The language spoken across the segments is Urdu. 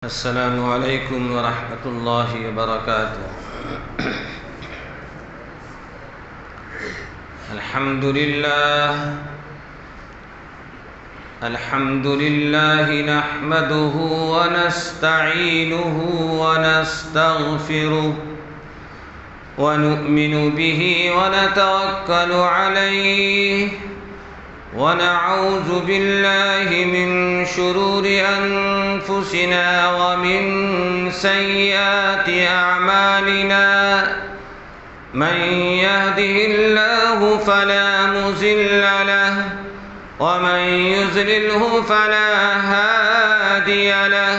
السلام علیکم ورحمۃ اللہ وبرکاتہ۔ الحمد للہ نحمده ونستعینه ونستغفره ونؤمن به ونتوکل علیہ ونعوذ باللہ من شرور انفسنا ومن سیئات اعمالنا من يهده الله فلا مضل له ومن يضلله فلا هادي له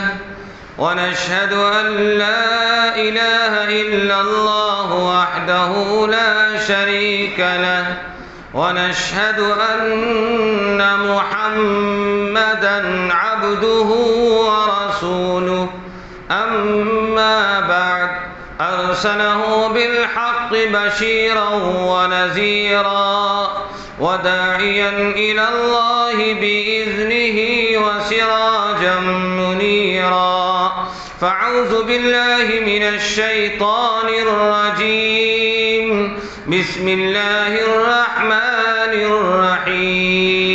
ونشهد أن لا إله إلا الله وحده لا شريك له ونشهد أن محمدًا عبده ورسوله أما بعد أرسله بالحق بشيرا ونذيرا وداعيا إلى الله بإذنه وسراجا منيرا فأعوذ بالله من الشيطان الرجيم بسم الله الرحمن الرحيم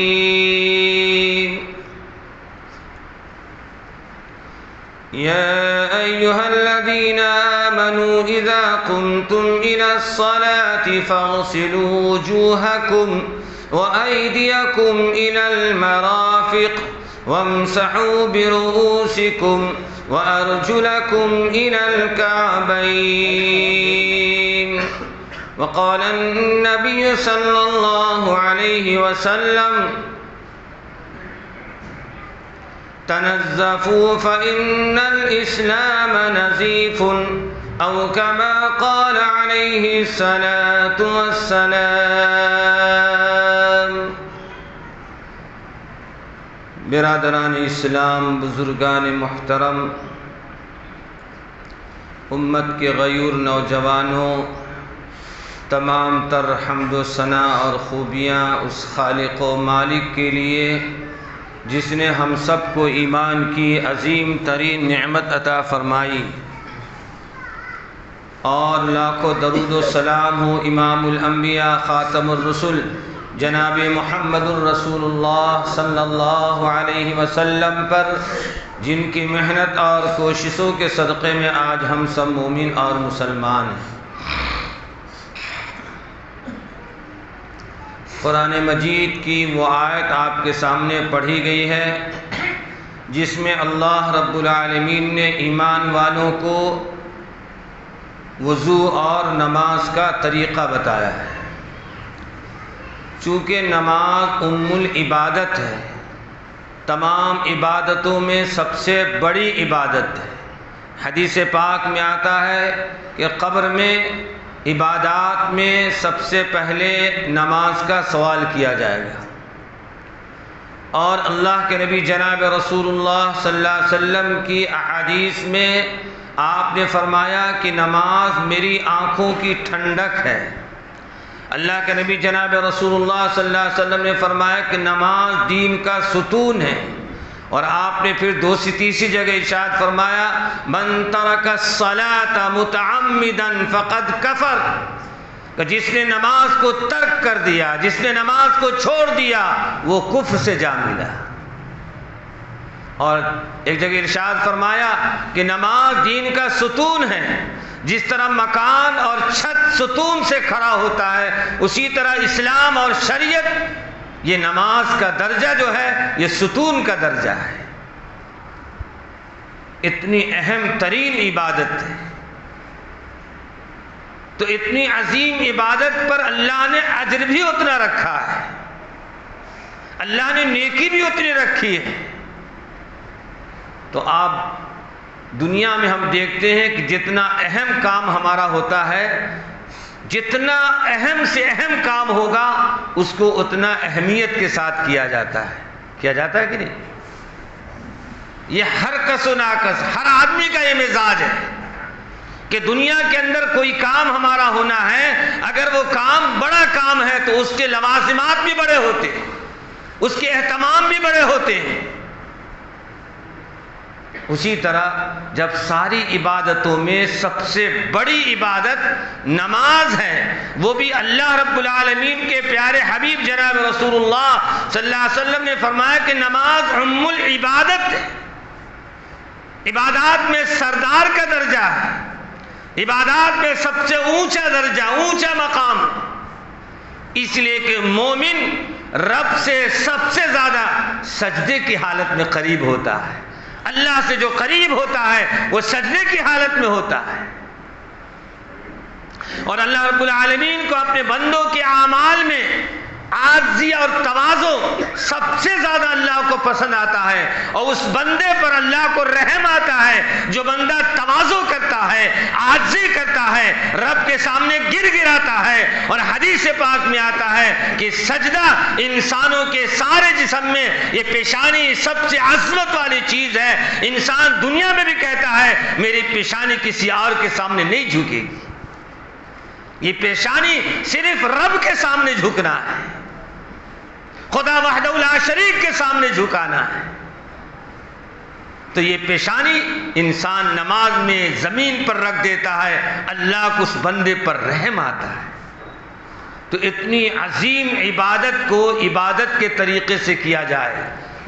يا أيها الذين آمنوا إذا قمتم إلى الصلاة فاغسلوا وجوهكم وأيديكم إلى المرافق وامسحوا برؤوسكم وأرجلكم إلى الكعبين وقال النبي صلى الله عليه وسلم تنظفوا فإن الإسلام نظيف أو كما قال عليه الصلاة والسلام۔ برادران اسلام، بزرگان محترم، امت کے غیور نوجوانوں، تمام تر حمد و ثنا اور خوبیاں اس خالق و مالک کے لیے جس نے ہم سب کو ایمان کی عظیم ترین نعمت عطا فرمائی، اور لاکھوں درود و سلام ہو امام الانبیاء خاتم الرسل جناب محمد الرسول اللہ صلی اللہ علیہ وسلم پر، جن کی محنت اور کوششوں کے صدقے میں آج ہم سب مومن اور مسلمان ہیں۔ قرآن مجید کی وہ آیت آپ کے سامنے پڑھی گئی ہے جس میں اللہ رب العالمین نے ایمان والوں کو وضو اور نماز کا طریقہ بتایا ہے۔ چونکہ نماز ام العبادت ہے، تمام عبادتوں میں سب سے بڑی عبادت ہے۔ حدیث پاک میں آتا ہے کہ قبر میں عبادات میں سب سے پہلے نماز کا سوال کیا جائے گا، اور اللہ کے نبی جناب رسول اللہ صلی اللہ علیہ وسلم کی احادیث میں آپ نے فرمایا کہ نماز میری آنکھوں کی ٹھنڈک ہے۔ اللہ کے نبی جناب رسول اللہ صلی اللہ علیہ وسلم نے فرمایا کہ نماز دین کا ستون ہے، اور آپ نے پھر تیسری جگہ ارشاد فرمایا من ترک الصلاۃ متعمدا فقد کفر، کہ جس نے نماز کو ترک کر دیا، جس نے نماز کو چھوڑ دیا، وہ کفر سے جا ملا۔ اور ایک جگہ ارشاد فرمایا کہ نماز دین کا ستون ہے، جس طرح مکان اور چھت ستون سے کھڑا ہوتا ہے، اسی طرح اسلام اور شریعت یہ نماز کا درجہ جو ہے یہ ستون کا درجہ ہے۔ اتنی اہم ترین عبادت ہے، تو اتنی عظیم عبادت پر اللہ نے اجر بھی اتنا رکھا ہے، اللہ نے نیکی بھی اتنی رکھی ہے۔ تو آپ دنیا میں ہم دیکھتے ہیں کہ جتنا اہم کام ہمارا ہوتا ہے، جتنا اہم سے اہم کام ہوگا اس کو اتنا اہمیت کے ساتھ کیا جاتا ہے کہ نہیں؟ یہ ہر کس و ناکس، ہر آدمی کا یہ مزاج ہے کہ دنیا کے اندر کوئی کام ہمارا ہونا ہے، اگر وہ کام بڑا کام ہے تو اس کے لوازمات بھی بڑے ہوتے ہیں، اس کے اہتمام بھی بڑے ہوتے ہیں۔ اسی طرح جب ساری عبادتوں میں سب سے بڑی عبادت نماز ہے، وہ بھی اللہ رب العالمین کے پیارے حبیب جناب رسول اللہ صلی اللہ علیہ وسلم نے فرمایا کہ نماز ام العبادت ہے، عبادات میں سردار کا درجہ ہے، عبادات میں سب سے اونچا درجہ، اونچا مقام، اس لیے کہ مومن رب سے سب سے زیادہ سجدے کی حالت میں قریب ہوتا ہے، اللہ سے جو قریب ہوتا ہے وہ سجدے کی حالت میں ہوتا ہے، اور اللہ رب العالمین کو اپنے بندوں کے اعمال میں عاجزی اور تواضع سب سے زیادہ اللہ کو پسند آتا ہے، اور اس بندے پر اللہ کو رحم آتا ہے جو بندہ تواضع کرتا ہے، عاجزی کرتا ہے، رب کے سامنے گر گراتا ہے۔ اور حدیث پاک میں آتا ہے کہ سجدہ انسانوں کے سارے جسم میں یہ پیشانی سب سے عظمت والی چیز ہے، انسان دنیا میں بھی کہتا ہے میری پیشانی کسی اور کے سامنے نہیں جھکے گی، یہ پیشانی صرف رب کے سامنے جھکنا ہے، خدا وحدہ لا شریک کے سامنے جھکانا ہے۔ تو یہ پیشانی انسان نماز میں زمین پر رکھ دیتا ہے، اللہ کو اس بندے پر رحم آتا ہے۔ تو اتنی عظیم عبادت کو عبادت کے طریقے سے کیا جائے،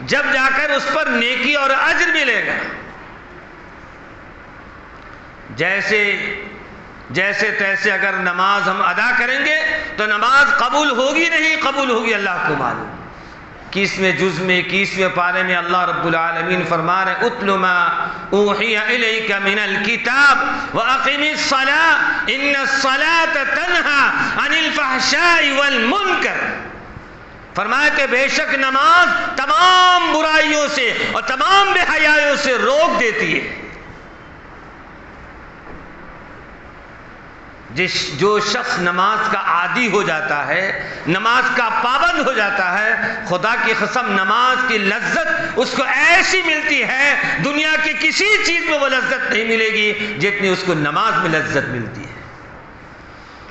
جب جا کر اس پر نیکی اور اجر ملے گا۔ جیسے تیسے اگر نماز ہم ادا کریں گے تو نماز قبول ہوگی نہیں قبول ہوگی اللہ کو معلوم۔ 21ویں جز میں 21ویں پارے میں اللہ رب العالمین فرما رہے اتل ما اوحی الیک من الکتاب واقم الصلاۃ ان الصلاۃ تنہی عن الفحشاء والمنکر، فرمایا کہ بے شک نماز تمام برائیوں سے اور تمام بے حیائیوں سے روک دیتی ہے۔ جو شخص نماز کا عادی ہو جاتا ہے، نماز کا پابند ہو جاتا ہے، خدا کی قسم نماز کی لذت اس کو ایسی ملتی ہے دنیا کی کسی چیز میں وہ لذت نہیں ملے گی جتنی اس کو نماز میں لذت ملتی ہے۔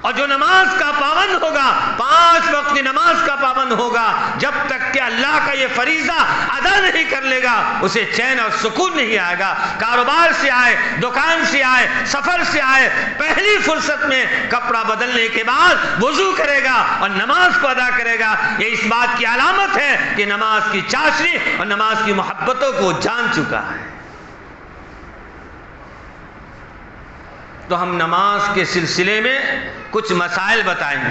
اور جو نماز کا پابند ہوگا، 5 وقت کی نماز کا پابند ہوگا، جب تک کہ اللہ کا یہ فریضہ ادا نہیں کر لے گا اسے چین اور سکون نہیں آئے گا۔ کاروبار سے آئے، دکان سے آئے، سفر سے آئے، پہلی فرصت میں کپڑا بدلنے کے بعد وضو کرے گا اور نماز کو ادا کرے گا، یہ اس بات کی علامت ہے کہ نماز کی چاشنی اور نماز کی محبتوں کو جان چکا ہے۔ تو ہم نماز کے سلسلے میں کچھ مسائل بتائیں گے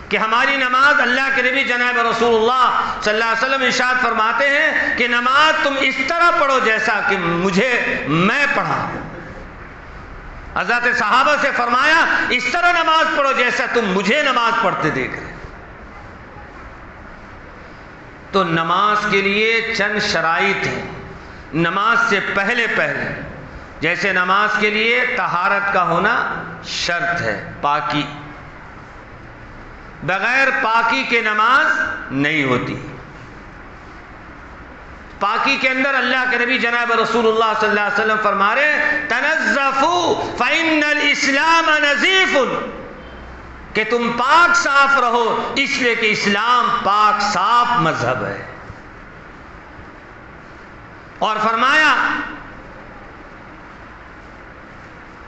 کہ ہماری نماز، اللہ کے نبی جناب رسول اللہ صلی اللہ علیہ وسلم ارشاد فرماتے ہیں کہ نماز تم اس طرح پڑھو جیسا کہ میں پڑھا۔ حضرت صحابہ سے فرمایا اس طرح نماز پڑھو جیسا تم مجھے نماز پڑھتے دیکھ رہے۔ تو نماز کے لیے چند شرائط ہیں۔ نماز سے پہلے جیسے نماز کے لیے طہارت کا ہونا شرط ہے، پاکی، بغیر پاکی کے نماز نہیں ہوتی۔ پاکی کے اندر اللہ کے نبی جناب رسول اللہ صلی اللہ علیہ وسلم فرما رہے تنظفوا فإن الاسلام نظیف، کہ تم پاک صاف رہو اس لیے کہ اسلام پاک صاف مذہب ہے۔ اور فرمایا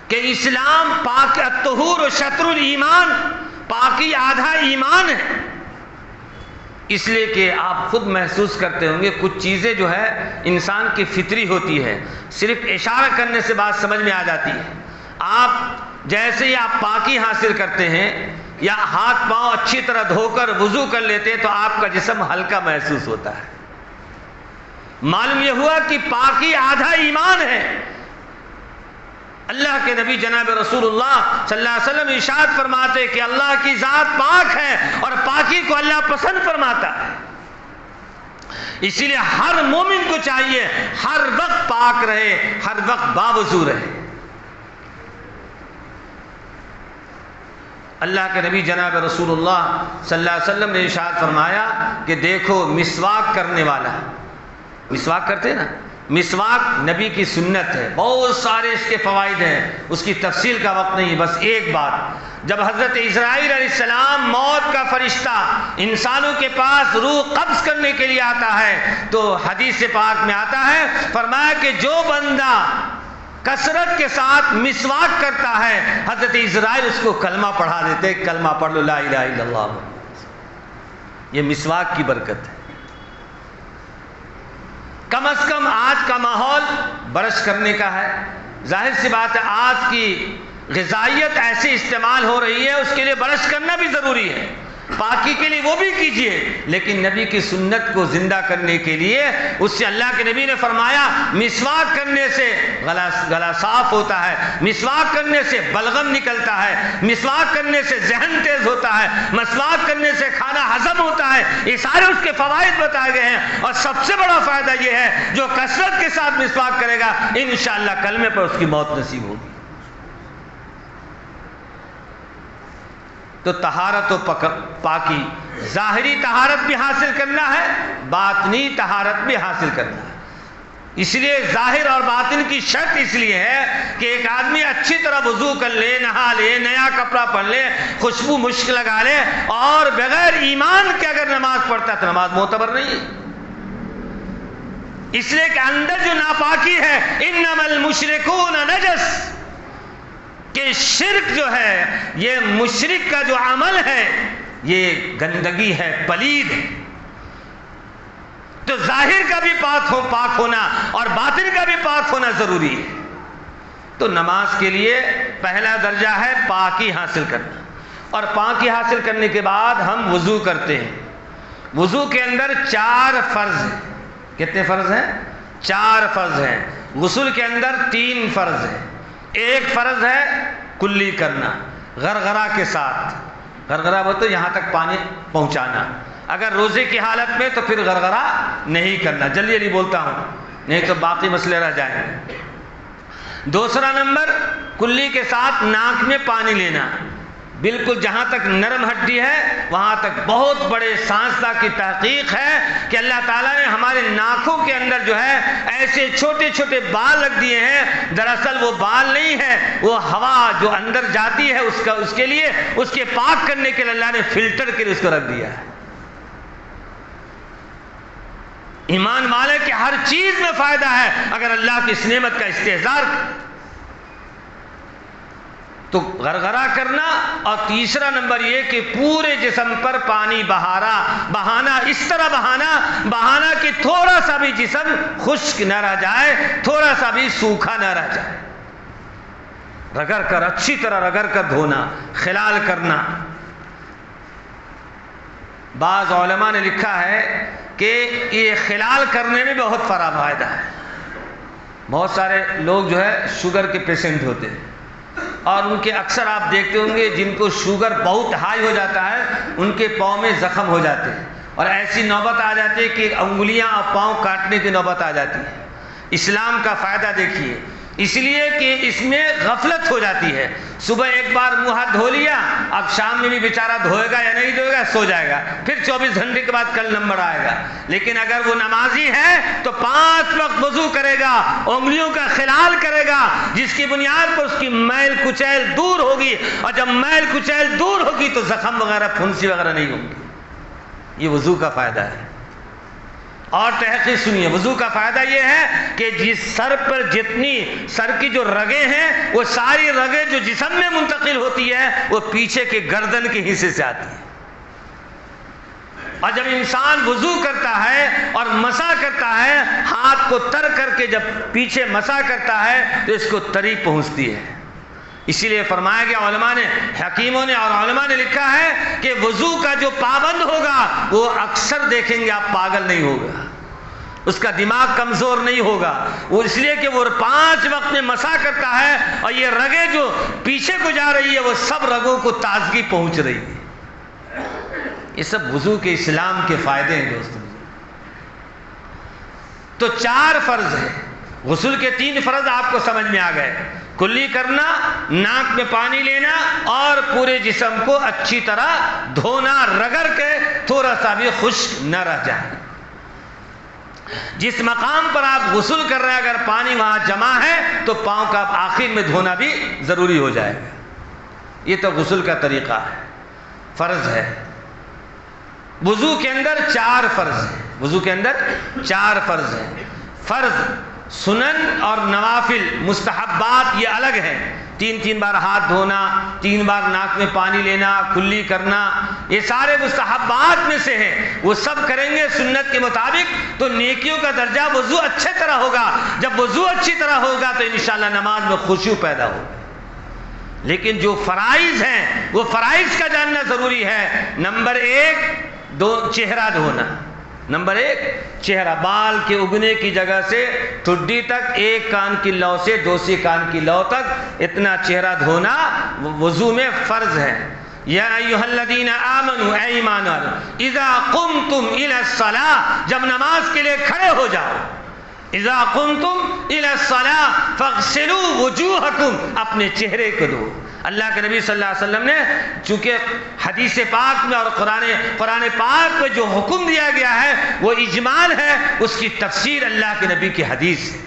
کہ اسلام پاک، الطہور شطر الایمان، پاکی آدھا ایمان ہے۔ اس لیے کہ آپ خود محسوس کرتے ہوں گے کچھ چیزیں جو ہے انسان کی فطری ہوتی ہے، صرف اشارہ کرنے سے بات سمجھ میں آ جاتی ہے۔ آپ جیسے ہی آپ پاکی حاصل کرتے ہیں یا ہاتھ پاؤں اچھی طرح دھو کر وضو کر لیتے ہیں تو آپ کا جسم ہلکا محسوس ہوتا ہے۔ معلوم یہ ہوا کہ پاکی آدھا ایمان ہے۔ اللہ کے نبی جناب رسول اللہ صلی اللہ علیہ وسلم ارشاد فرماتے کہ اللہ کی ذات پاک ہے اور پاکی کو اللہ پسند فرماتا ہے۔ اسی لیے ہر مومن کو چاہیے ہر وقت پاک رہے، ہر وقت باوضو رہے۔ اللہ کے نبی جناب رسول اللہ صلی اللہ علیہ وسلم نے ارشاد فرمایا کہ دیکھو مسواک کرنے والا، مسواک کرتے نا، مسواک نبی کی سنت ہے، بہت سارے اس کے فوائد ہیں، اس کی تفصیل کا وقت نہیں ہے۔ بس ایک بات، جب حضرت اسرائیل علیہ السلام موت کا فرشتہ انسانوں کے پاس روح قبض کرنے کے لیے آتا ہے تو حدیث پاک میں آتا ہے، فرمایا کہ جو بندہ کثرت کے ساتھ مسواک کرتا ہے حضرت اسرائیل اس کو کلمہ پڑھا دیتے، کلمہ پڑھ لو لا الہ الا اللہ۔ یہ مسواک کی برکت ہے۔ کم از کم آج کا ماحول برش کرنے کا ہے، ظاہر سی بات ہے آج کی غذائیت ایسی استعمال ہو رہی ہے، اس کے لیے برش کرنا بھی ضروری ہے، پاکی کے لیے وہ بھی کیجئے، لیکن نبی کی سنت کو زندہ کرنے کے لیے اس سے اللہ کے نبی نے فرمایا مسواک کرنے سے گلا صاف ہوتا ہے، مسواک کرنے سے بلغم نکلتا ہے، مسواک کرنے سے ذہن تیز ہوتا ہے، مسواک کرنے سے کھانا ہضم ہوتا ہے۔ یہ سارے اس کے فوائد بتائے گئے ہیں، اور سب سے بڑا فائدہ یہ ہے جو کثرت کے ساتھ مسواک کرے گا انشاءاللہ کلمے پر اس کی موت نصیب ہوگی۔ تو طہارت و پاکی، ظاہری طہارت بھی حاصل کرنا ہے، باطنی طہارت بھی حاصل کرنا ہے۔ اس لیے ظاہر اور باطن کی شرط اس لیے ہے کہ ایک آدمی اچھی طرح وضو کر لے، نہا لے، نیا کپڑا پہن لے، خوشبو مشک لگا لے، اور بغیر ایمان کے اگر نماز پڑھتا تو نماز معتبر نہیں ہے۔ اس لیے کہ اندر جو ناپاکی ہے، انما المشرکون نجس، کہ شرک جو ہے، یہ مشرک کا جو عمل ہے یہ گندگی ہے، پلید ہے۔ تو ظاہر کا بھی پاک ہونا اور باطن کا بھی پاک ہونا ضروری ہے۔ تو نماز کے لیے پہلا درجہ ہے پاکی حاصل کرنا، اور پاکی حاصل کرنے کے بعد ہم وضو کرتے ہیں۔ وضو کے اندر 4 فرض ہیں۔ کتنے فرض ہیں؟ 4 فرض ہیں۔ غسل کے اندر 3 فرض ہیں۔ ایک فرض ہے کلی کرنا، غرغرہ کے ساتھ، غرغرہ بولتے تو یہاں تک پانی پہنچانا، اگر روزے کی حالت میں تو پھر غرغرہ نہیں کرنا، جلدی جلدی بولتا ہوں نہیں تو باقی مسئلے رہ جائیں گے۔ دوسرا نمبر، کلی کے ساتھ ناک میں پانی لینا، بالکل جہاں تک نرم ہڈی ہے وہاں تک۔ بہت بڑے سائنسداں کی تحقیق ہے کہ اللہ تعالیٰ نے ہمارے ناکوں کے اندر جو ہے ایسے چھوٹے چھوٹے بال رکھ دیے ہیں، دراصل وہ بال نہیں ہے، وہ ہوا جو اندر جاتی ہے اس کے لیے، اس کے پاک کرنے کے لیے اللہ نے فلٹر کے لیے اس کو رکھ دیا ہے۔ ایمان والے کہ ہر چیز میں فائدہ ہے اگر اللہ کی اس نعمت کا استحضار تو غرغرہ کرنا۔ اور تیسرا نمبر یہ کہ پورے جسم پر پانی بہانا، اس طرح بہانا کہ تھوڑا سا بھی جسم خشک نہ رہ جائے، تھوڑا سا بھی سوکھا نہ رہ جائے۔ رگڑ کر، اچھی طرح رگڑ کر دھونا، خلال کرنا۔ بعض علماء نے لکھا ہے کہ یہ خلال کرنے میں بہت فائدہ ہے۔ بہت سارے لوگ جو ہے شوگر کے پیشنٹ ہوتے ہیں، اور ان کے اکثر آپ دیکھتے ہوں گے جن کو شوگر بہت ہائی ہو جاتا ہے ان کے پاؤں میں زخم ہو جاتے ہیں، اور ایسی نوبت آ جاتی ہے کہ انگلیاں اور پاؤں کاٹنے کی نوبت آ جاتی ہے۔ اسلام کا فائدہ دیکھیے، اس لیے کہ اس میں غفلت ہو جاتی ہے۔ صبح ایک بار منہ ہاتھ دھو لیا، اب شام میں بھی بیچارہ دھوئے گا یا نہیں دھوئے گا، سو جائے گا، پھر 24 گھنٹے کے بعد کل نمبر آئے گا۔ لیکن اگر وہ نمازی ہے تو 5 وقت وضو کرے گا، انگلیوں کا خلال کرے گا، جس کی بنیاد پر اس کی میل کچیل دور ہوگی، اور جب میل کچیل دور ہوگی تو زخم وغیرہ پھنسی وغیرہ نہیں ہوگی۔ یہ وضو کا فائدہ ہے۔ اور تحقیق سنیے، وضو کا فائدہ یہ ہے کہ جس سر پر جتنی سر کی جو رگیں ہیں وہ ساری رگیں جو جسم میں منتقل ہوتی ہے وہ پیچھے کے گردن کے حصے سے آتی ہے۔ اور جب انسان وضو کرتا ہے اور مسح کرتا ہے، ہاتھ کو تر کر کے جب پیچھے مسح کرتا ہے تو اس کو تری پہنچتی ہے۔ اسی لیے فرمایا گیا، علماء نے، حکیموں نے اور علماء نے لکھا ہے کہ وضو کا جو پابند ہوگا وہ اکثر دیکھیں گے آپ پاگل نہیں ہوگا، اس کا دماغ کمزور نہیں ہوگا۔ وہ اس لیے کہ وہ 5 وقت میں مسح کرتا ہے، اور یہ رگیں جو پیچھے کو جا رہی ہے وہ سب رگوں کو تازگی پہنچ رہی ہے۔ یہ سب وضو کے اسلام کے فائدے ہیں دوستوں۔ تو 4 فرض ہیں، غسل کے 3 فرض آپ کو سمجھ میں آ گئے، کلی کرنا، ناک میں پانی لینا، اور پورے جسم کو اچھی طرح دھونا، رگڑ کے تھوڑا سا بھی خشک نہ رہ جائے۔ جس مقام پر آپ غسل کر رہے ہیں اگر پانی وہاں جمع ہے تو پاؤں کا آخر میں دھونا بھی ضروری ہو جائے گا۔ یہ تو غسل کا طریقہ ہے، فرض ہے۔ وضو کے اندر 4 فرض ہیں، وضو کے اندر 4 فرض ہیں۔ فرض، سنن اور نوافل، مستحبات یہ الگ ہیں۔ 3 بار ہاتھ دھونا، 3 بار ناک میں پانی لینا، کلی کرنا، یہ سارے مستحبات میں سے ہیں۔ وہ سب کریں گے سنت کے مطابق تو نیکیوں کا درجہ وضو اچھے طرح ہوگا۔ جب وضو اچھی طرح ہوگا تو انشاءاللہ نماز میں خشوع پیدا ہوگا۔ لیکن جو فرائض ہیں وہ فرائض کا جاننا ضروری ہے۔ نمبر 1 چہرہ دھونا۔ نمبر 1 چہرہ، بال کے اگنے کی جگہ سے ٹھڈی تک، ایک کان کی لو سے دوسری کان کی لو تک اتنا چہرہ دھونا وضو میں فرض ہے۔ یا ایھا الذین آمنوا، اے ایمان والو، اذا قمتم الی الصلاۃ، جب نماز کے لیے کھڑے ہو جاؤ، اذا قمتم الی الصلاۃ فاغسلوا وجوہکم، اپنے چہرے کو دھو۔ اللہ کے نبی صلی اللہ علیہ وسلم نے چونکہ حدیث پاک میں اور قرآن پاک میں جو حکم دیا گیا ہے وہ اجمال ہے، اس کی تفسیر اللہ کے نبی کی حدیث ہے۔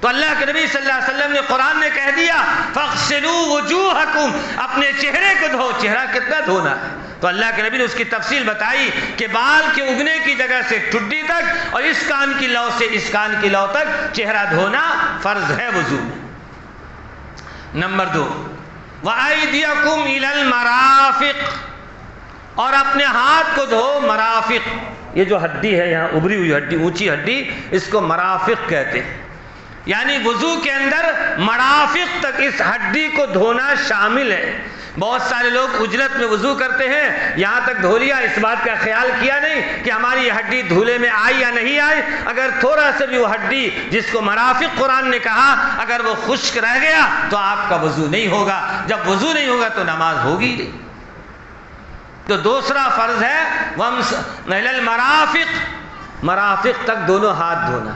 تو اللہ کے نبی صلی اللہ علیہ وسلم نے قرآن نے کہہ دیا فاغسلوا وجوہکم، اپنے چہرے کو دھو۔ چہرہ کتنا دھونا ہے؟ تو اللہ کے نبی نے اس کی تفصیل بتائی کہ بال کے اگنے کی جگہ سے ٹھڈی تک اور اس کان کی لو سے اس کان کی لو تک چہرہ دھونا فرض ہے وضو میں۔ نمبر 2 وَأَيْدِيَكُمْ إِلَى الْمَرَافِقِ، اور اپنے ہاتھ کو دھو۔ مرافق، یہ جو ہڈی ہے یہاں ابری ہوئی ہڈی، اونچی ہڈی، اس کو مرافق کہتے ہیں۔ یعنی وضو کے اندر مرافق تک اس ہڈی کو دھونا شامل ہے۔ بہت سارے لوگ اجلت میں وضو کرتے ہیں، یہاں تک دھو لیا، اس بات کا خیال کیا نہیں کہ ہماری یہ ہڈی دھولے میں آئی یا نہیں آئی۔ اگر تھوڑا سا بھی وہ ہڈی جس کو مرافق قرآن نے کہا اگر وہ خشک رہ گیا تو آپ کا وضو نہیں ہوگا۔ جب وضو نہیں ہوگا تو نماز ہوگی نہیں۔ تو دوسرا فرض ہے وَإِلَى الْمَرَافِقِ، مرافق تک دونوں ہاتھ دھونا۔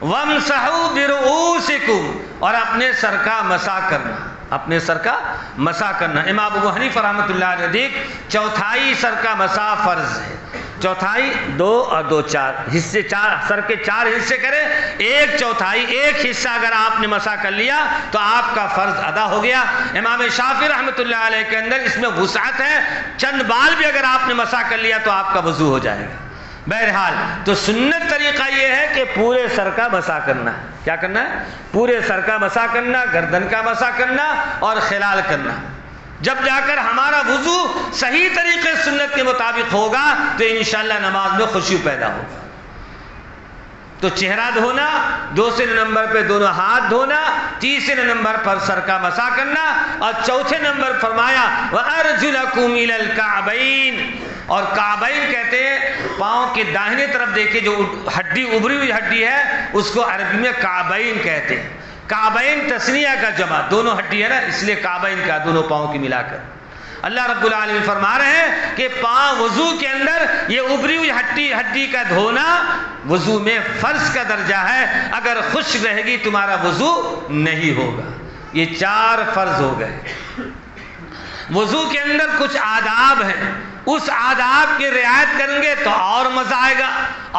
وَامْسَحُوا بِرُؤُوسِكُمْ، اور اپنے سر کا مسح کرنا، اپنے سر کا مسح کرنا۔ امام ابو حنیفہ رحمۃ اللہ علیہ نزدیک چوتھائی سر کا مسح فرض ہے۔ چوتھائی 2 اور 2 4 حصے، سر کے 4 حصے کرے، 1/4 ایک حصہ اگر آپ نے مسح کر لیا تو آپ کا فرض ادا ہو گیا۔ امام شافعی رحمۃ اللہ علیہ کے اندر اس میں وسعت ہے، چند بال بھی اگر آپ نے مسح کر لیا تو آپ کا وضو ہو جائے گا۔ بہرحال تو سنت طریقہ یہ ہے کہ پورے سر کا مسح کرنا ہے۔ کیا کرنا ہے؟ پورے سر کا مسح کرنا، گردن کا مسح کرنا اور خلال کرنا۔ جب جا کر ہمارا وضو صحیح طریقے سنت کے مطابق ہوگا تو انشاءاللہ نماز میں خشوع پیدا ہوگا۔ تو چہرہ دھونا، دوسرے نمبر پہ دونوں ہاتھ دھونا، تیسرے نمبر پر سر کا مسح کرنا، اور چوتھے نمبر فرمایا وَأَرْجُلَكُمْ إِلَى الْكَعْبَيْنِ، اور کعبین کہتے ہیں پاؤں کے داہنے طرف دیکھیں جو ہڈی ابری ہوئی ہڈی ہے اس کو عربی میں کعبین کہتے ہیں۔ کعبین تثنیہ کا جمع، دونوں ہڈی ہے نا اس لیے کعبین کا، دونوں پاؤں کی ملا کر۔ اللہ رب العالمین فرما رہے ہیں کہ پاؤں وضو کے اندر یہ ابری ہوئی ہڈی کا دھونا وضو میں فرض کا درجہ ہے، اگر خشک رہے گی تمہارا وضو نہیں ہوگا۔ یہ 4 فرض ہو گئے۔ وضو کے اندر کچھ آداب ہیں، اس آداب کی رعایت کریں گے تو اور مزہ آئے گا،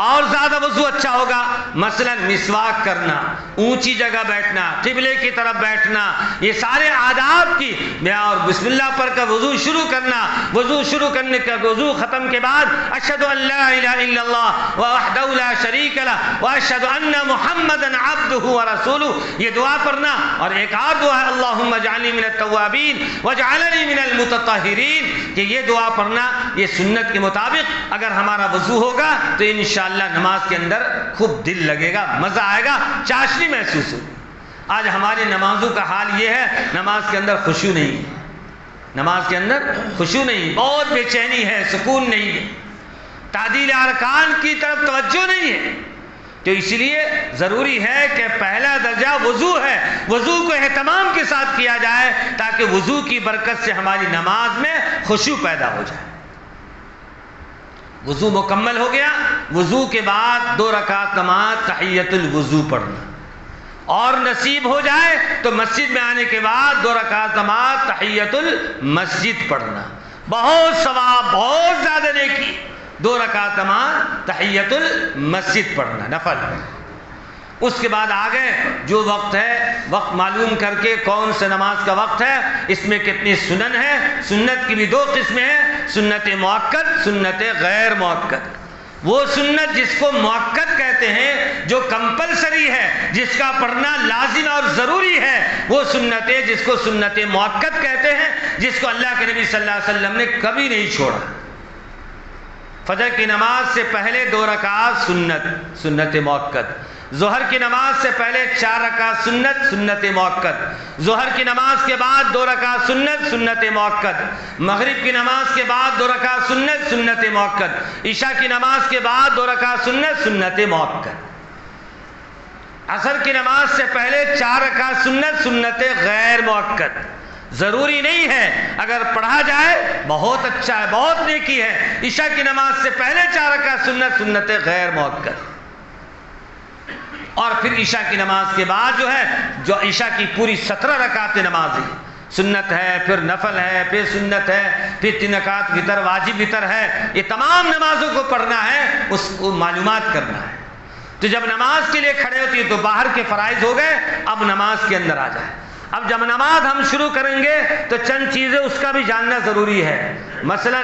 اور زیادہ وضو اچھا ہوگا۔ مثلا مسواک کرنا، اونچی جگہ بیٹھنا، قبلے کی طرف بیٹھنا، یہ سارے آداب کی اور بسم اللہ پڑھ کر وضو شروع کرنا، وضو شروع کرنے کا وضو ختم کے بعد اشہد ان لا الہ الا اللہ وحدہ لا شریک لہ واشہد ان محمدا عبدہ ورسولہ، یہ دعا پڑھنا۔ اور ایک اور دعا ہے اللہم اجعلنی من التوابین واجعلنی من المتطہرین، کہ یہ دعا پڑھنا یہ سنت کے مطابق اگر ہمارا وضو ہوگا تو انشاءاللہ نماز کے اندر خوب دل لگے گا، مزہ آئے گا، چاشنی محسوس ہوگی۔ آج ہماری نمازوں کا حال یہ ہے نماز کے اندر خشوع نہیں ہے، نماز کے اندر خشوع نہیں، بہت بے چینی ہے، سکون نہیں ہے، تعدیل ارکان کی طرف توجہ نہیں ہے۔ تو اس لیے ضروری ہے کہ پہلا درجہ وضو ہے، وضو کو اہتمام کے ساتھ کیا جائے تاکہ وضو کی برکت سے ہماری نماز میں خشوع پیدا ہو جائے۔ وضو مکمل ہو گیا، وضو کے بعد 2 رکعت نماز تحیۃ الوضو پڑھنا، اور نصیب ہو جائے تو مسجد میں آنے کے بعد 2 رکعت نماز تحیۃ المسجد پڑھنا، بہت ثواب، بہت زیادہ نیکی، 2 رکعت نماز تحیت المسجد پڑھنا نفل. اس کے بعد آگے جو وقت ہے وقت معلوم کر کے کون سے نماز کا وقت ہے, اس میں کتنی سنن ہے. سنت کی بھی 2 قسمیں ہیں, سنت مؤکد, سنت غیر مؤکد. وہ سنت جس کو مؤکد کہتے ہیں, جو کمپلسری ہے, جس کا پڑھنا لازم اور ضروری ہے, وہ سنت ہے جس کو سنت مؤکد کہتے ہیں, جس کو اللہ کے نبی صلی اللہ علیہ وسلم نے کبھی نہیں چھوڑا. فجر کی نماز سے پہلے 2 رکعت سنت, سنت مؤکد. ظہر کی نماز سے پہلے 4 رکعت سنت, سنت مؤکد. ظہر کی نماز کے بعد 2 رکعت سنت, سنت مؤکد. مغرب کی نماز کے بعد 2 رکعت سنت, سنت مؤکد. عشاء کی نماز کے بعد 2 رکعت سنت, سنت مؤکد. عصر کی نماز سے پہلے 4 رکعت سنت, سنت غیر مؤکد. ضروری نہیں ہے, اگر پڑھا جائے بہت اچھا ہے, بہت نیکی ہے. عشاء کی نماز سے پہلے 4 رکعت سنت, سنت غیر مؤکد. اور پھر عشاء کی نماز کے بعد جو ہے, جو عشاء کی پوری 17 رکعت نماز ہے, سنت ہے, پھر نفل ہے, پھر سنت ہے, پھر 3 رکعت وتر, واجب وتر ہے. یہ تمام نمازوں کو پڑھنا ہے, اس کو معلومات کرنا ہے. تو جب نماز کے لیے کھڑے ہوتی ہے تو باہر کے فرائض ہو گئے, اب نماز کے اندر آ جائے. اب جب نماز ہم شروع کریں گے تو چند چیزیں اس کا بھی جاننا ضروری ہے. مثلا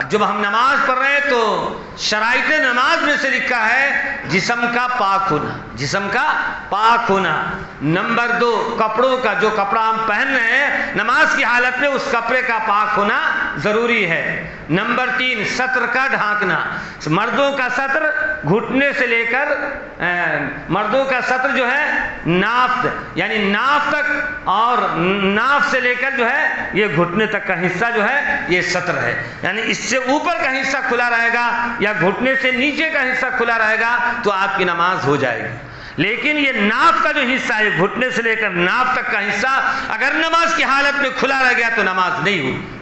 جب ہم نماز پڑھ رہے ہیں تو شرائط نماز میں سے لکھا ہے جسم کا پاک ہونا, جسم کا پاک ہونا. نمبر 2, کپڑوں کا, جو کپڑا ہم پہن رہے ہیں نماز کی حالت میں اس کپڑے کا پاک ہونا ضروری ہے. نمبر 3, سطر کا ڈھانکنا. مردوں کا سطر گھٹنے سے لے کر, مردوں کا سطر جو ہے ناف, یعنی ناف تک, اور ناف سے لے کر جو ہے یہ گھٹنے تک کا حصہ جو ہے یہ سطر ہے. یعنی اس سے اوپر کا حصہ کھلا رہے گا یا گھٹنے سے نیچے کا حصہ کھلا رہے گا تو آپ کی نماز ہو جائے گی. لیکن یہ ناف کا جو حصہ ہے, گھٹنے سے لے کر ناف تک کا حصہ اگر نماز کی حالت میں کھلا رہ گیا تو نماز نہیں ہوگی.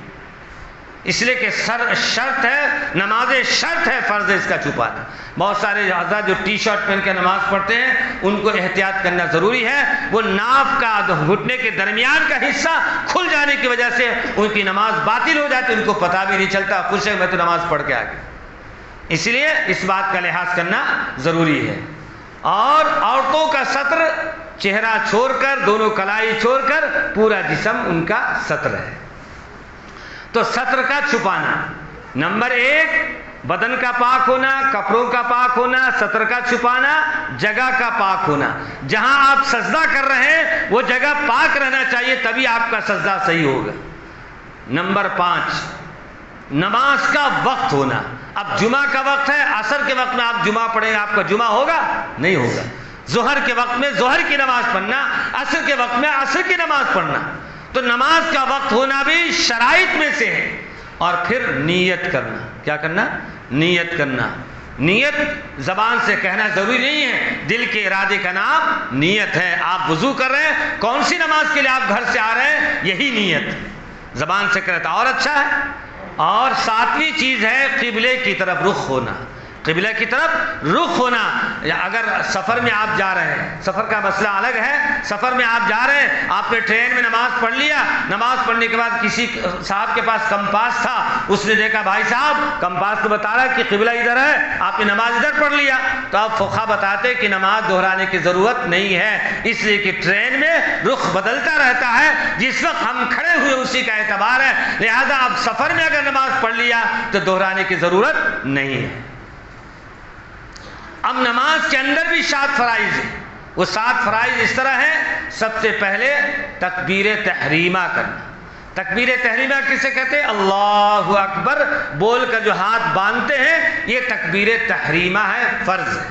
اس لیے کہ شرط ہے, نماز شرط ہے, فرض ہے اس کا چھپانا. بہت سارے حضرات جو ٹی شرٹ پہن کے نماز پڑھتے ہیں ان کو احتیاط کرنا ضروری ہے. وہ ناف کا گھٹنے کے درمیان کا حصہ کھل جانے کی وجہ سے ان کی نماز باطل ہو جاتی, ان کو پتہ بھی نہیں چلتا, خوش ہے میں تو نماز پڑھ کے آ گیا. اس لیے اس بات کا لحاظ کرنا ضروری ہے. اور عورتوں کا سطر چہرہ چھوڑ کر, دونوں کلائی چھوڑ کر پورا جسم ان کا سطر ہے. تو سطر کا چھپانا. نمبر 1, بدن کا پاک ہونا, کپڑوں کا پاک ہونا, سطر کا چھپانا, جگہ کا پاک ہونا. جہاں آپ سجدہ کر رہے ہیں وہ جگہ پاک رہنا چاہیے, تبھی آپ کا سجدہ صحیح ہوگا. نمبر 5, نماز کا وقت ہونا. اب جمعہ کا وقت ہے, عصر کے وقت میں آپ جمعہ پڑھیں, آپ کا جمعہ ہوگا نہیں ہوگا. ظہر کے وقت میں ظہر کی نماز پڑھنا, عصر کے وقت میں عصر کی نماز پڑھنا. تو نماز کا وقت ہونا بھی شرائط میں سے ہے. اور پھر نیت کرنا. کیا کرنا؟ نیت کرنا. نیت زبان سے کہنا ضروری نہیں ہے, دل کے ارادے کا نام نیت ہے. آپ وضو کر رہے ہیں, کون سی نماز کے لیے آپ گھر سے آ رہے ہیں, یہی نیت. زبان سے کرتا اور اچھا ہے. اور 7ویں چیز ہے قبلے کی طرف رخ ہونا. قبلہ کی طرف رخ ہونا. اگر سفر میں آپ جا رہے ہیں, سفر کا مسئلہ الگ ہے, سفر میں آپ جا رہے ہیں, آپ نے ٹرین میں نماز پڑھ لیا, نماز پڑھنے کے بعد کسی صاحب کے پاس کمپاس تھا, اس نے دیکھا بھائی صاحب کمپاس تو بتا رہا ہے کہ قبلہ ادھر ہے, آپ نے نماز ادھر پڑھ لیا, تو آپ فقہا بتاتے کہ نماز دہرانے کی ضرورت نہیں ہے, اس لیے کہ ٹرین میں رخ بدلتا رہتا ہے, جس وقت ہم کھڑے ہوئے اسی کا اعتبار ہے, لہذا آپ سفر میں اگر نماز پڑھ لیا تو دہرانے کی ضرورت نہیں ہے. اب نماز کے اندر بھی 7 فرائض ہیں. وہ 7 فرائض اس طرح ہیں. سب سے پہلے تکبیر تحریمہ کرنا. تکبیر تحریمہ کسے کہتے ہیں؟ اللہ اکبر بول کر جو ہاتھ باندھتے ہیں یہ تکبیر تحریمہ ہے, فرض ہے.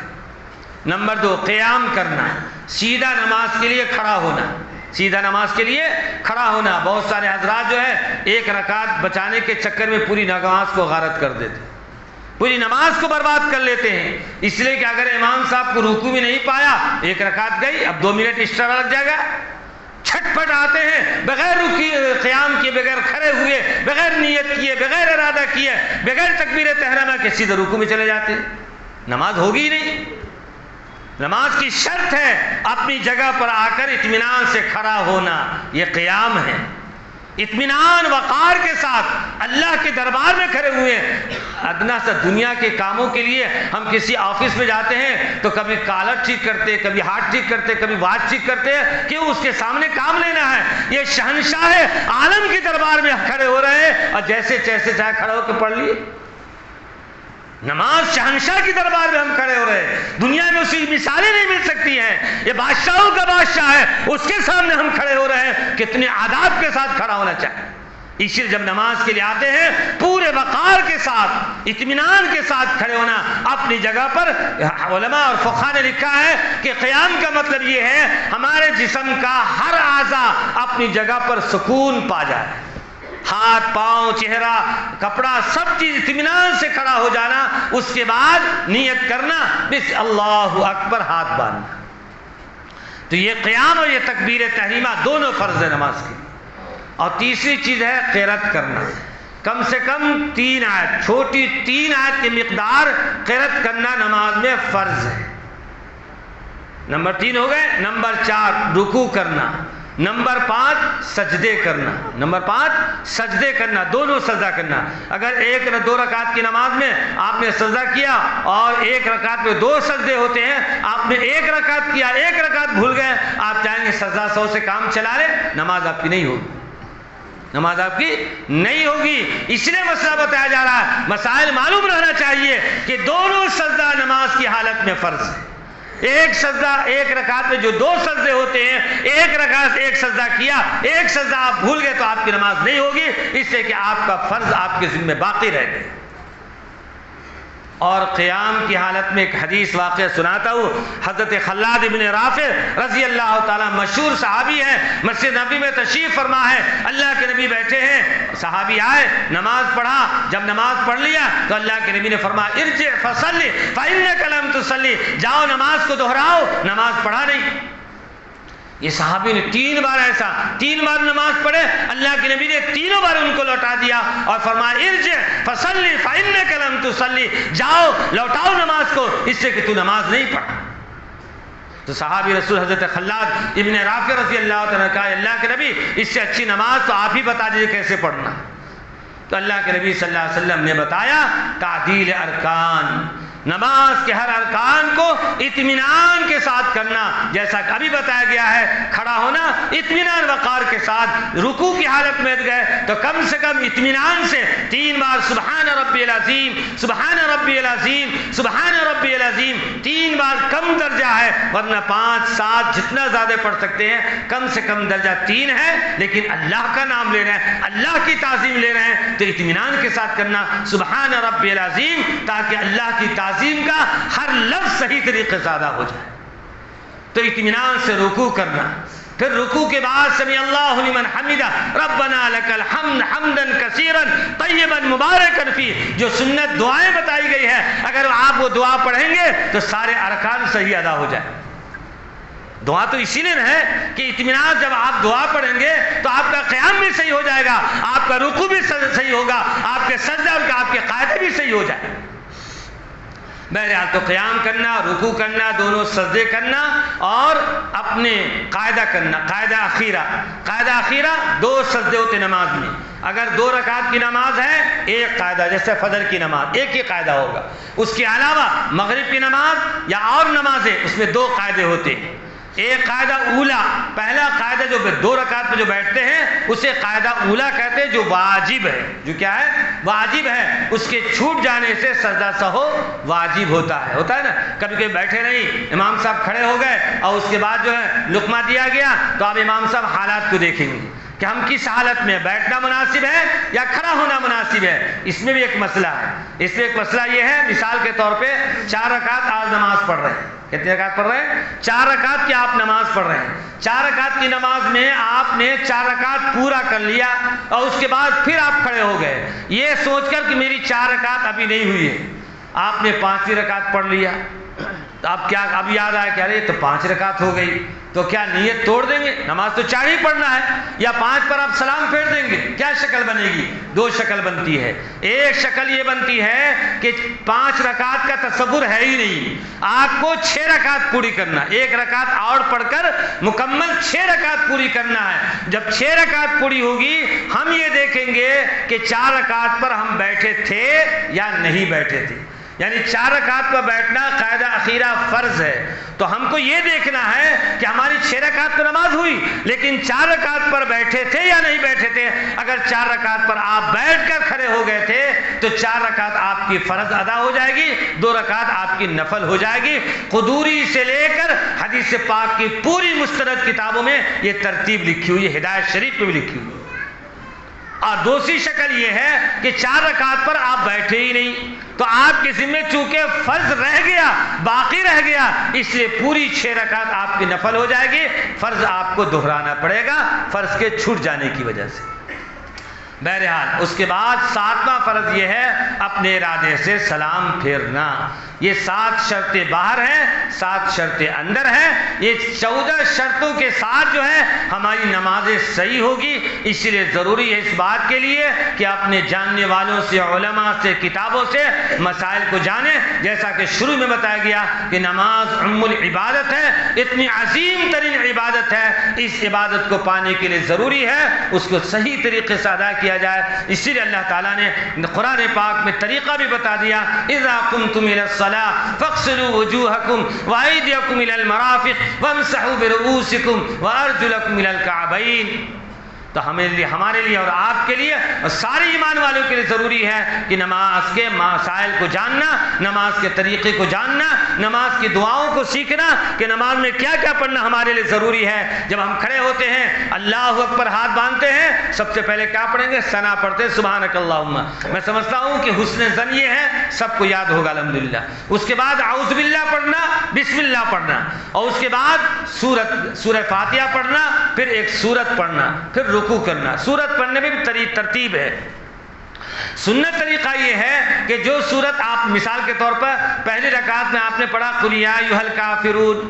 نمبر 2 قیام کرنا, سیدھا نماز کے لیے کھڑا ہونا. سیدھا نماز کے لیے کھڑا ہونا. بہت سارے حضرات جو ہے 1 رکعت بچانے کے چکر میں پوری نماز کو غارت کر دیتے, پوری نماز کو برباد کر لیتے ہیں. اس لیے کہ اگر امام صاحب کو رکوع میں نہیں پایا, 1 رکعت گئی, اب 2 منٹ ایکسٹرا لگ جائے گا. چھٹ پٹ آتے ہیں, بغیر قیام کیے, بغیر کھڑے ہوئے, بغیر نیت کیے, بغیر ارادہ کیے, بغیر تکبیر تحریمہ کے سیدھے رکوع میں چلے جاتے ہیں. نماز ہوگی نہیں. نماز کی شرط ہے اپنی جگہ پر آ کر اطمینان سے کھڑا ہونا, یہ قیام ہے. اطمینان وقار کے ساتھ اللہ کے دربار میں کھڑے ہوئے ہیں۔ ادنا سا دنیا کے کاموں کے لیے ہم کسی آفس میں جاتے ہیں تو کبھی کالر ٹھیک کرتے، کبھی ہاتھ ٹھیک کرتے، کبھی واچ ٹھیک کرتے ہیں، کیوں؟ اس کے سامنے کام لینا ہے۔ یہ شہنشاہ عالم کے دربار میں کھڑے ہو رہے ہیں اور جیسے چاہے کھڑے ہو کے پڑھ لیے۔ نماز شہنشاہ کی دربار میں ہم کھڑے ہو رہے ہیں، دنیا میں اسی مثالیں نہیں مل سکتی ہیں، یہ بادشاہوں کا بادشاہ ہے، اس کے سامنے ہم کھڑے ہو رہے ہیں، کتنے آداب کے ساتھ کھڑا ہونا چاہیے۔ اس لیے جب نماز کے لیے آتے ہیں پورے وقار کے ساتھ، اطمینان کے ساتھ کھڑے ہونا اپنی جگہ پر۔ علماء اور فقہاء نے لکھا ہے کہ قیام کا مطلب یہ ہے ہمارے جسم کا ہر اعضا اپنی جگہ پر سکون پا جائے، ہاتھ پاؤں چہرہ کپڑا سب چیز اطمینان سے کھڑا ہو جانا، اس کے بعد نیت کرنا بس اللہ اکبر، ہاتھ باندھنا۔ تو یہ قیام اور یہ تکبیر تحریمہ دونوں فرض ہے نماز کی۔ اور تیسری چیز ہے قرأت کرنا، کم سے کم 3 آیت، چھوٹی 3 آیت کی مقدار قرأت کرنا نماز میں فرض ہے۔ نمبر 3 ہو گئے۔ نمبر 4 رکوع کرنا، نمبر 5 سجدے کرنا، نمبر 5 سجدے کرنا، دونوں سجدہ کرنا۔ اگر 2 رکعت کی نماز میں آپ نے سجدہ کیا اور 1 رکعت میں 2 سجدے ہوتے ہیں، آپ نے 1 رکعت کیا، 1 رکعت بھول گئے، آپ چاہیں گے سجدہ 100 سے کام چلا لیں، نماز آپ کی نہیں ہوگی، نماز آپ کی نہیں ہوگی۔ اس لیے مسئلہ بتایا جا رہا ہے، مسائل معلوم رہنا چاہیے کہ دونوں سجدہ نماز کی حالت میں فرض ہے۔ ایک سجدہ 1 رکعت میں جو 2 سجدے ہوتے ہیں، 1 رکعت 1 سجدہ کیا، 1 سجدہ آپ بھول گئے تو آپ کی نماز نہیں ہوگی، اس سے کہ آپ کا فرض آپ کے ذمہ باقی رہ گئے۔ اور قیام کی حالت میں ایک حدیث واقعہ سناتا ہوں۔ حضرت خلاد ابن رافع رضی اللہ تعالیٰ مشہور صحابی ہیں، مسجد نبی میں تشریف فرما ہے، اللہ کے نبی بیٹھے ہیں، صحابی آئے، نماز پڑھا، جب نماز پڑھ لیا تو اللہ کے نبی نے فرمایا ارجع فصلی فإنک لم تصلی، جاؤ نماز کو دہراؤ، نماز پڑھا نہیں۔ یہ صحابی نے 3 بار ایسا 3 بار نماز پڑھے، اللہ کے نبی نے تینوں بار ان کو لوٹا دیا اور فرمایا ارجع فصلی فإنک لم تصلی، جاؤ لوٹاؤ نماز کو، اس سے کہ تو نماز نہیں پڑھا۔ تو صحابی رسول حضرت خلاد ابن رافع رضی اللہ تعالیٰ نے کہا اللہ کے نبی اس سے اچھی نماز تو آپ ہی بتا دیجیے کیسے پڑھنا۔ تو اللہ کے نبی صلی اللہ علیہ وسلم نے بتایا تعدیل ارکان، نماز کے ہر ارکان کو اطمینان کے ساتھ کرنا، جیسا کہ ابھی بتایا گیا ہے، کھڑا ہونا اطمینان وقار کے ساتھ، رکوع کی حالت میں گئے تو کم سے کم اطمینان سے 3 بار سبحان ربی العظیم، سبحان ربی العظیم، سبحان ربی العظیم، 3 بار کم درجہ ہے، ورنہ 5 7 جتنا زیادہ پڑھ سکتے ہیں، کم سے کم درجہ 3 ہے، لیکن اللہ کا نام لے رہے ہیں، اللہ کی تعظیم لے رہے ہیں تو اطمینان کے ساتھ کرنا سبحان ربی العظیم، تاکہ اللہ کی تعظیم کا ہر لفظ صحیح طریقے سے ادا ہو جائے۔ تو اطمینان سے رکوع کرنا، پھر رکوع کے بعد سمیع اللہ لمن حمدہ ربنا لک الحمد حمدا کثیرا طیبا مبارکا فیہ، جو سنت دعائیں بتائی گئی ہے، اگر آپ وہ دعا پڑھیں گے تو سارے ارکان صحیح ادا ہو جائے۔ دعا تو اسی لیے ہے کہ اطمینان، جب آپ دعا پڑھیں گے تو آپ کا قیام بھی صحیح ہو جائے گا، آپ کا رکوع بھی صحیح ہوگا، آپ کے سجدہ اور آپ کے قاعدے بھی صحیح ہو جائے۔ بہرحال تو قیام کرنا، رکوع کرنا، دونوں سجدے کرنا اور اپنے قاعدہ کرنا، قاعدہ اخیرہ 2 سجدے ہوتے نماز میں۔ اگر 2 رکعت کی نماز ہے 1 قاعدہ، جیسے فجر کی نماز 1 ہی قاعدہ ہوگا، اس کے علاوہ مغرب کی نماز یا اور نمازیں اس میں 2 قاعدے ہوتے ہیں۔ ایک قاعدہ اولا، پہلا قاعدہ جو 2 رکعت پہ جو بیٹھتے ہیں اسے قاعدہ اولا کہتے ہیں، جو واجب ہے، جو کیا ہے؟ واجب ہے، اس کے چھوٹ جانے سے سجدہ سہو واجب ہوتا ہے نا۔ کبھی کبھی بیٹھے نہیں، امام صاحب کھڑے ہو گئے اور اس کے بعد جو ہے لقمہ دیا گیا تو اب امام صاحب حالات کو دیکھیں گے کہ ہم کس حالت میں، بیٹھنا مناسب ہے یا کھڑا ہونا مناسب ہے۔ اس میں بھی ایک مسئلہ ہے، اس میں ایک مسئلہ یہ ہے، مثال کے طور پہ 4 رکعت آج نماز پڑھ رہے ہیں، کتنے رکعت پڑھ رہے ہیں؟ 4 رکعت کی آپ نماز پڑھ رہے ہیں۔ 4 رکعت کی نماز میں آپ نے 4 رکعت پورا کر لیا اور اس کے بعد پھر آپ کھڑے ہو گئے، یہ سوچ کر کہ میری 4 رکعت ابھی نہیں ہوئی ہے، آپ نے 5ویں رکعت پڑھ لیا، اب کیا، اب یاد آیا کہ ارے تو 5 رکعت ہو گئی، تو کیا نیت توڑ دیں گے؟ نماز تو 4 ہی پڑھنا ہے، یا 5 پر آپ سلام پھیر دیں گے؟ کیا شکل بنے گی؟ 2 شکل بنتی ہے۔ ایک شکل یہ بنتی ہے کہ 5 رکعت کا تصور ہے ہی نہیں، آپ کو 6 رکعت پوری کرنا، 1 رکعت اور پڑھ کر مکمل 6 رکعت پوری کرنا ہے۔ جب 6 رکعت پوری ہوگی ہم یہ دیکھیں گے کہ 4 رکعت پر ہم بیٹھے تھے یا نہیں بیٹھے تھے، یعنی 4 رکعت پر بیٹھنا قاعدہ اخیرہ فرض ہے۔ تو ہم کو یہ دیکھنا ہے کہ ہماری 6 رکعت تو نماز ہوئی، لیکن 4 رکعت پر بیٹھے تھے یا نہیں بیٹھے تھے۔ اگر 4 رکعت پر آپ بیٹھ کر کھڑے ہو گئے تھے تو 4 رکعت آپ کی فرض ادا ہو جائے گی، 2 رکعت آپ کی نفل ہو جائے گی۔ قدوری سے لے کر حدیث پاک کی پوری مستند کتابوں میں یہ ترتیب لکھی ہوئی ہے، ہدایت شریف میں بھی لکھی ہوئی ہے۔ اور دوسری شکل یہ ہے کہ 4 رکعت پر آپ بیٹھے ہی نہیں، تو آپ کے ذمہ چونکہ فرض رہ گیا، باقی رہ گیا، اس لیے پوری 6 رکعت آپ کی نفل ہو جائے گی، فرض آپ کو دہرانا پڑے گا فرض کے چھوٹ جانے کی وجہ سے۔ بہرحال اس کے بعد 7واں فرض یہ ہے اپنے ارادے سے سلام پھیرنا۔ یہ 7 شرطیں باہر ہیں، 7 شرطیں اندر ہیں۔ یہ 14 شرطوں کے ساتھ جو ہے ہماری نمازیں صحیح ہوگی۔ اسی لیے ضروری ہے اس بات کے لیے کہ اپنے جاننے والوں سے، علماء سے، کتابوں سے مسائل کو جانیں۔ جیسا کہ شروع میں بتایا گیا کہ نماز ام العبادت ہے، اتنی عظیم ترین عبادت ہے، اس عبادت کو پانے کے لیے ضروری ہے اس کو صحیح طریقے سے ادا کیا جائے۔ اسی لیے اللہ تعالیٰ نے قرآن پاک میں طریقہ بھی بتا دیا، اذا قمتم الى الصلاة فاغسلوا وجوهكم وايديكم الى المرافق وامسحوا برؤوسكم وارجلكم الى الكعبين۔ تو ہمارے لیے اور آپ کے لیے اور سارے ایمان والوں کے لیے ضروری ہے کہ نماز کے مسائل کو جاننا، نماز کے طریقے کو جاننا، نماز کی دعاؤں کو سیکھنا کہ نماز میں کیا کیا پڑھنا ہمارے لیے ضروری ہے۔ جب ہم کھڑے ہوتے ہیں اللہ اکبر ہاتھ باندھتے ہیں، سب سے پہلے کیا پڑھیں گے؟ ثنا پڑھتے ہیں سبحانک اللہم۔ میں سمجھتا ہوں کہ حسن ظن یہ ہے سب کو یاد ہوگا الحمدللہ۔ اس کے بعد اعوذ باللہ پڑھنا، بسم اللہ پڑھنا، اور اس کے بعد سورہ فاتحہ پڑھنا، پھر ایک سورت پڑھنا، پھر رکوع کرنا۔ سورت پڑھنے میں بھی ترتیب ہے۔ سنت طریقہ یہ ہے کہ جو سورت آپ مثال کے طور پر پہلی رکعت میں آپ نے پڑھا قل یا ایھا الکافرون،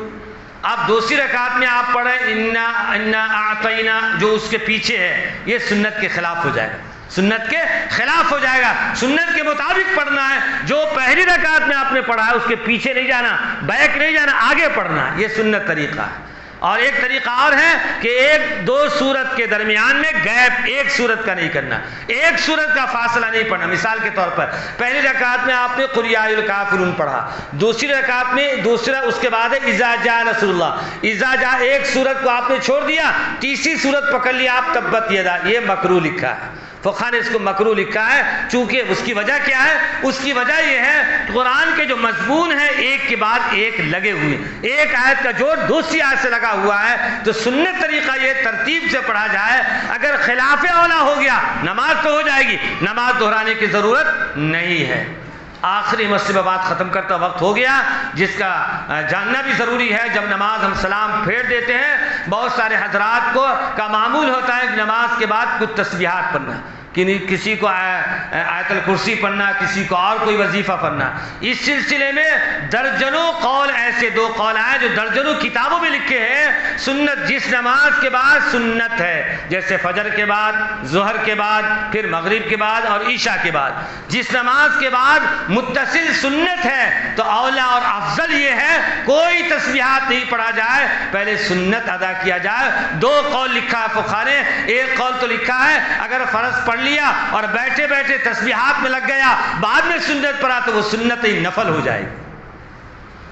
اب دوسری رکعت میں آپ پڑھیں انا اعطینا، جو اس کے پیچھے ہے، یہ سنت کے خلاف ہو جائے گا، سنت کے خلاف ہو جائے گا۔ سنت کے مطابق پڑھنا ہے، جو پہلی رکعت میں آپ نے پڑھا ہے اس کے پیچھے نہیں جانا، بیک نہیں جانا، آگے پڑھنا ہے، یہ سنت طریقہ ہے۔ اور ایک طریقہ اور ہے کہ 1-2 سورت کے درمیان میں گیپ 1 سورت کا نہیں کرنا، 1 سورت کا فاصلہ نہیں پڑھنا۔ مثال کے طور پر پہلی رکعت میں آپ نے قل یا ایھا الکافرون پڑھا، دوسری رکعت میں اس کے بعد ہے اذا جاء نصر اللہ، اذا جاء 1 سورت کو آپ نے چھوڑ دیا، تیسری سورت پکڑ لیا آپ تبت یدا، یہ مکروہ لکھا ہے، فقہ نے اس کو مکروہ لکھا ہے۔ چونکہ اس کی وجہ کیا ہے؟ اس کی وجہ یہ ہے قرآن کے جو مضمون ہے ایک کے بعد ایک لگے ہوئے، ایک آیت کا جوڑ دوسری آیت سے لگا ہوا ہے، تو سنت طریقہ یہ ترتیب سے پڑھا جائے۔ اگر خلاف اولا ہو گیا نماز تو ہو جائے گی، نماز دہرانے کی ضرورت نہیں ہے۔ آخری مسئلہ بات ختم کرتا وقت ہو گیا، جس کا جاننا بھی ضروری ہے۔ جب نماز ہم سلام پھیر دیتے ہیں، بہت سارے حضرات کا معمول ہوتا ہے کہ نماز کے بعد کچھ تسبیحات پڑھنا، کسی کو آیت الکرسی پڑھنا، کسی کو اور کوئی وظیفہ پڑھنا۔ اس سلسلے میں درجنوں قول، ایسے 2 قول ہیں جو درجنوں کتابوں میں لکھے ہیں۔ سنت جس نماز کے بعد سنت ہے، جیسے فجر کے بعد، ظہر کے بعد، پھر مغرب کے بعد اور عشاء کے بعد، جس نماز کے بعد متصل سنت ہے تو اولا اور افضل یہ ہے کوئی تسبیحات نہیں پڑھا جائے، پہلے سنت ادا کیا جائے۔ 2 قول لکھا ہے فقہا نے۔ ایک قول تو لکھا ہے اگر فرض پڑھ لیا اور بیٹھے بیٹھے تسبیحات میں لگ گیا، بعد میں سنت پڑھا تو وہ سنت ہی نفل ہو جائے گی۔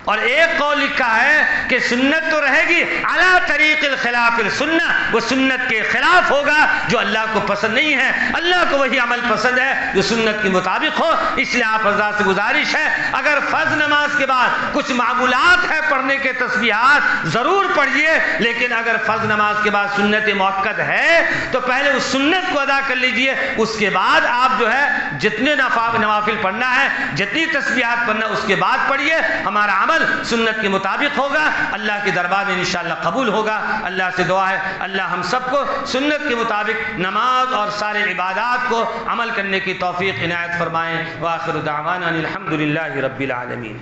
اور ایک قول لکھا ہے کہ سنت تو رہے گی علی طریق الخلاف السنہ، وہ سنت کے خلاف ہوگا جو اللہ کو پسند نہیں ہے۔ اللہ کو وہی عمل پسند ہے جو سنت کے مطابق ہو۔ اس لیے آپ حضرات سے گزارش ہے اگر فرض نماز کے بعد کچھ معمولات ہے پڑھنے کے تسبیحات ضرور پڑھیے، لیکن اگر فرض نماز کے بعد سنت موقت ہے تو پہلے اس سنت کو ادا کر لیجئے، اس کے بعد آپ جو ہے جتنے نوافل پڑھنا ہے، جتنی تسبیحات پڑھنا اس کے بعد پڑھیے۔ ہمارا عمل سنت کے مطابق ہوگا، اللہ کے دربار میں انشاءاللہ قبول ہوگا۔ اللہ سے دعا ہے اللہ ہم سب کو سنت کے مطابق نماز اور سارے عبادات کو عمل کرنے کی توفیق عنایت فرمائیں۔ وآخر دعوانا الحمدللہ رب العالمین۔